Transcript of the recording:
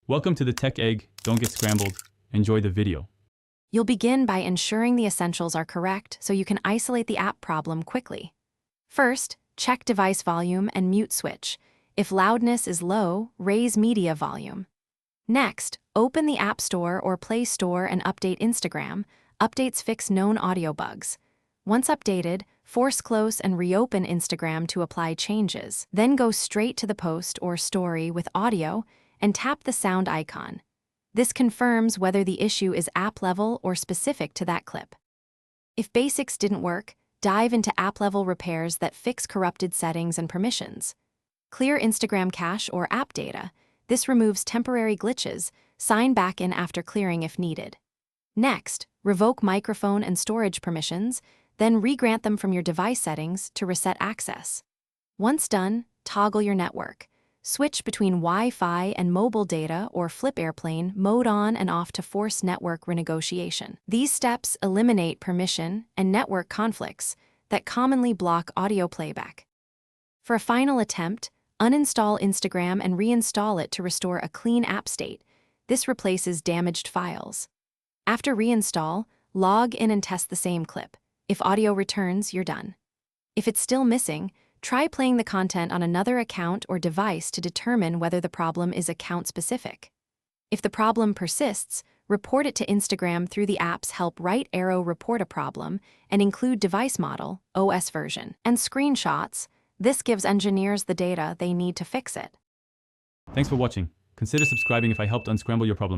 Welcome to the Tech Egg. Don't get scrambled. Enjoy the video. You'll begin by ensuring the essentials are correct so you can isolate the app problem quickly. First, check device volume and mute switch. If loudness is low, raise media volume. Next, open the App Store or Play Store and update Instagram. Updates fix known audio bugs. Once updated, force close and reopen Instagram to apply changes. Then go straight to the post or story with audio and tap the sound icon. This confirms whether the issue is app level or specific to that clip. If basics didn't work, dive into app-level repairs that fix corrupted settings and permissions. Clear Instagram cache or app data. This removes temporary glitches. Sign back in after clearing if needed. Next, revoke microphone and storage permissions, then re-grant them from your device settings to reset access. Once done, toggle your network. Switch between Wi-Fi and mobile data or flip airplane mode on and off to force network renegotiation. These steps eliminate permission and network conflicts that commonly block audio playback. For a final attempt, uninstall Instagram and reinstall it to restore a clean app state. This replaces damaged files. After reinstall, log in and test the same clip. If audio returns, you're done. If it's still missing, try playing the content on another account or device to determine whether the problem is account-specific. If the problem persists, report it to Instagram through the app's Help Right Arrow Report a Problem and include device model, OS version, and screenshots. This gives engineers the data they need to fix it. Thanks for watching. Consider subscribing if I helped unscramble your problems.